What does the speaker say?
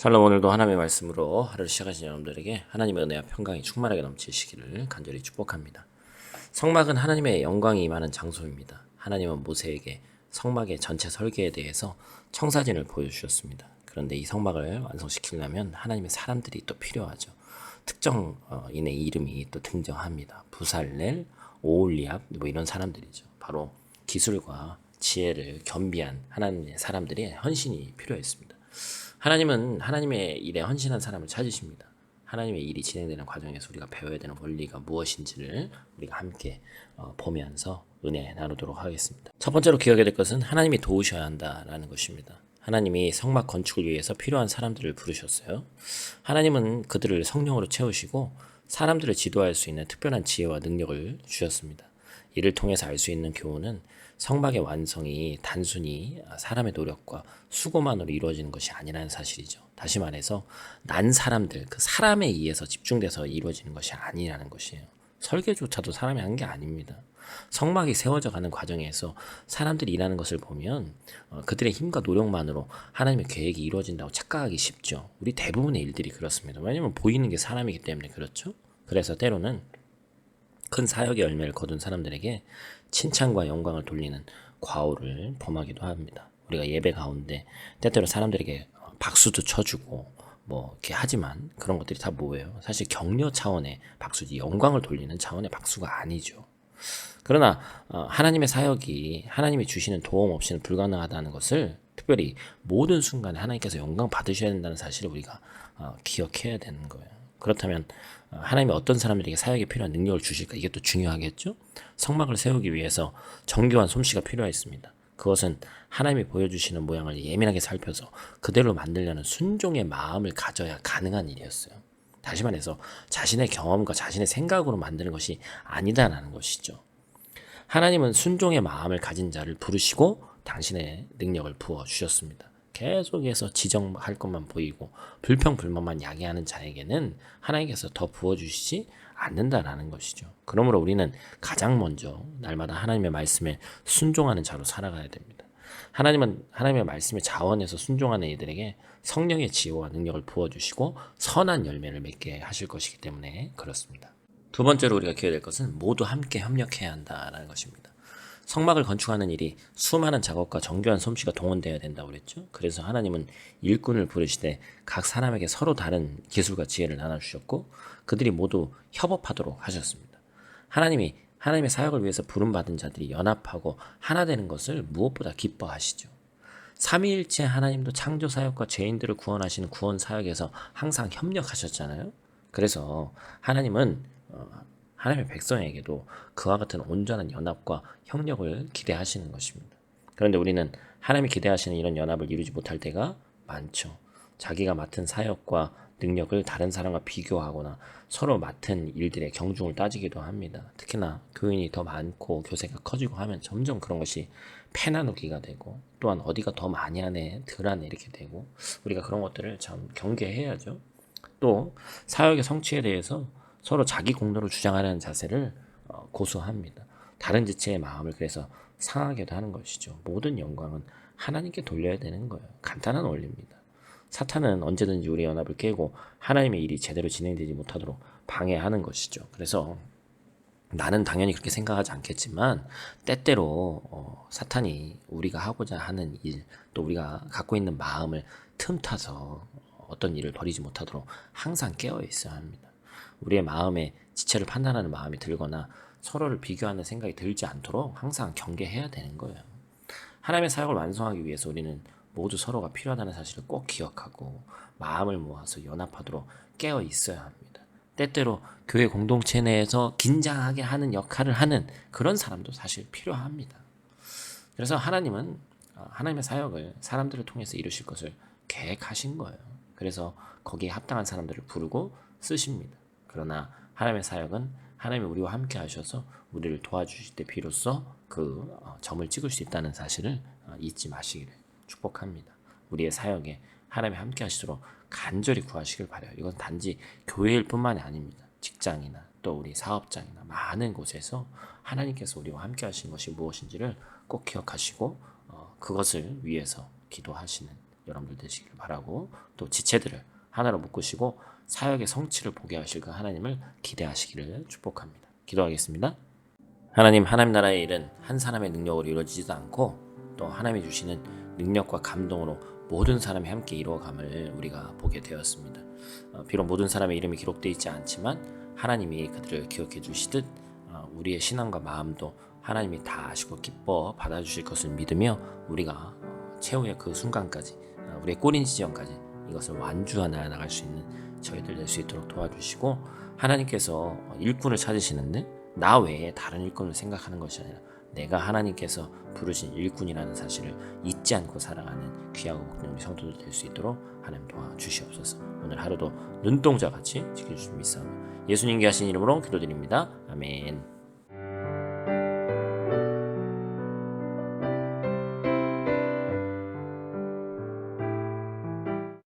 샬롬. 오늘도 하나님의 말씀으로 하루를 시작하신 여러분들에게 하나님의 은혜와 평강이 충만하게 넘치시기를 간절히 축복합니다. 성막은 하나님의 영광이 임하는 장소입니다. 하나님은 모세에게 성막의 전체 설계에 대해서 청사진을 보여주셨습니다. 그런데 이 성막을 완성시키려면 하나님의 사람들이 또 필요하죠. 특정 인의 이름이 또 등장합니다. 부살렐, 오홀리압 뭐 이런 사람들이죠. 바로 기술과 지혜를 겸비한 하나님의 사람들의 헌신이 필요했습니다. 하나님은 하나님의 일에 헌신한 사람을 찾으십니다. 하나님의 일이 진행되는 과정에서 우리가 배워야 되는 원리가 무엇인지를 우리가 함께 보면서 은혜 나누도록 하겠습니다. 첫 번째로 기억해야 될 것은 하나님이 도우셔야 한다라는 것입니다. 하나님이 성막 건축을 위해서 필요한 사람들을 부르셨어요. 하나님은 그들을 성령으로 채우시고 사람들을 지도할 수 있는 특별한 지혜와 능력을 주셨습니다. 이를 통해서 알 수 있는 교훈은 성막의 완성이 단순히 사람의 노력과 수고만으로 이루어지는 것이 아니라는 사실이죠. 다시 말해서 난 사람들, 그 사람에 의해서 집중돼서 이루어지는 것이 아니라는 것이에요. 설계조차도 사람이 한 게 아닙니다. 성막이 세워져 가는 과정에서 사람들이 일하는 것을 보면 그들의 힘과 노력만으로 하나님의 계획이 이루어진다고 착각하기 쉽죠. 우리 대부분의 일들이 그렇습니다. 왜냐하면 보이는 게 사람이기 때문에 그렇죠. 그래서 때로는 큰 사역의 열매를 거둔 사람들에게 칭찬과 영광을 돌리는 과오를 범하기도 합니다. 우리가 예배 가운데 때때로 사람들에게 박수도 쳐주고 뭐 이렇게 하지만 그런 것들이 다 뭐예요? 사실 격려 차원의 박수지 영광을 돌리는 차원의 박수가 아니죠. 그러나 하나님의 사역이 하나님이 주시는 도움 없이는 불가능하다는 것을 특별히 모든 순간에 하나님께서 영광 받으셔야 된다는 사실을 우리가 기억해야 되는 거예요. 그렇다면 하나님이 어떤 사람들에게 사역에 필요한 능력을 주실까? 이게 또 중요하겠죠? 성막을 세우기 위해서 정교한 솜씨가 필요했습니다. 그것은 하나님이 보여주시는 모양을 예민하게 살펴서 그대로 만들려는 순종의 마음을 가져야 가능한 일이었어요. 다시 말해서 자신의 경험과 자신의 생각으로 만드는 것이 아니다라는 것이죠. 하나님은 순종의 마음을 가진 자를 부르시고 당신의 능력을 부어주셨습니다. 계속해서 지정할 것만 보이고 불평불만만 야기하는 자에게는 하나님께서 더 부어주시지 않는다라는 것이죠. 그러므로 우리는 가장 먼저 날마다 하나님의 말씀에 순종하는 자로 살아가야 됩니다. 하나님은 하나님의 말씀에 자원해서 순종하는 이들에게 성령의 지혜와 능력을 부어주시고 선한 열매를 맺게 하실 것이기 때문에 그렇습니다. 두 번째로 우리가 기억해야 될 것은 모두 함께 협력해야 한다라는 것입니다. 성막을 건축하는 일이 수많은 작업과 정교한 솜씨가 동원되어야 된다고 그랬죠. 그래서 하나님은 일꾼을 부르시되 각 사람에게 서로 다른 기술과 지혜를 나눠주셨고 그들이 모두 협업하도록 하셨습니다. 하나님이 하나님의 사역을 위해서 부름받은 자들이 연합하고 하나 되는 것을 무엇보다 기뻐하시죠. 삼위일체 하나님도 창조 사역과 죄인들을 구원하시는 구원 사역에서 항상 협력하셨잖아요. 그래서 하나님은 하나님의 백성에게도 그와 같은 온전한 연합과 협력을 기대하시는 것입니다. 그런데 우리는 하나님이 기대하시는 이런 연합을 이루지 못할 때가 많죠. 자기가 맡은 사역과 능력을 다른 사람과 비교하거나 서로 맡은 일들의 경중을 따지기도 합니다. 특히나 교인이 더 많고 교세가 커지고 하면 점점 그런 것이 패나누기가 되고 또한 어디가 더 많이 하네 덜 하네 이렇게 되고 우리가 그런 것들을 참 경계해야죠. 또 사역의 성취에 대해서 서로 자기 공로를 주장하려는 자세를 고수합니다. 다른 지체의 마음을 그래서 상하게도 하는 것이죠. 모든 영광은 하나님께 돌려야 되는 거예요. 간단한 원리입니다. 사탄은 언제든지 우리의 연합을 깨고 하나님의 일이 제대로 진행되지 못하도록 방해하는 것이죠. 그래서 나는 당연히 그렇게 생각하지 않겠지만 때때로 사탄이 우리가 하고자 하는 일, 또 우리가 갖고 있는 마음을 틈타서 어떤 일을 벌이지 못하도록 항상 깨어 있어야 합니다. 우리의 마음에 지체를 판단하는 마음이 들거나 서로를 비교하는 생각이 들지 않도록 항상 경계해야 되는 거예요. 하나님의 사역을 완성하기 위해서 우리는 모두 서로가 필요하다는 사실을 꼭 기억하고 마음을 모아서 연합하도록 깨어 있어야 합니다. 때때로 교회 공동체 내에서 긴장하게 하는 역할을 하는 그런 사람도 사실 필요합니다. 그래서 하나님은 하나님의 사역을 사람들을 통해서 이루실 것을 계획하신 거예요. 그래서 거기에 합당한 사람들을 부르고 쓰십니다. 그러나 하나님의 사역은 하나님이 우리와 함께 하셔서 우리를 도와주실 때 비로소 그 점을 찍을 수 있다는 사실을 잊지 마시기를 축복합니다. 우리의 사역에 하나님이 함께 하시도록 간절히 구하시길 바라요. 이건 단지 교회일 뿐만이 아닙니다. 직장이나 또 우리 사업장이나 많은 곳에서 하나님께서 우리와 함께 하신 것이 무엇인지를 꼭 기억하시고 그것을 위해서 기도하시는 여러분들 되시길 바라고, 또 지체들을 하나로 묶으시고 사역의 성취를 보게 하실 그 하나님을 기대하시기를 축복합니다. 기도하겠습니다. 하나님 나라의 일은 한 사람의 능력으로 이루어지지도 않고 또 하나님이 주시는 능력과 감동으로 모든 사람이 함께 이루어감을 우리가 보게 되었습니다. 비록 모든 사람의 이름이 기록되어 있지 않지만 하나님이 그들을 기억해 주시듯 우리의 신앙과 마음도 하나님이 다 아시고 기뻐 받아주실 것을 믿으며 우리가 최후의 그 순간까지, 우리의 꼬린 지점까지 이것을 완주하 나아갈 수 있는 저희들 될 수 있도록 도와주시고, 하나님께서 일꾼을 찾으시는데 나 외에 다른 일꾼을 생각하는 것이 아니라 내가 하나님께서 부르신 일꾼이라는 사실을 잊지 않고 살아가는 귀하고 복된 우리 성도들 될 수 있도록 하나님 도와주시옵소서. 오늘 하루도 눈동자같이 지켜주시면 믿사오며 예수님께 하신 이름으로 기도드립니다. 아멘.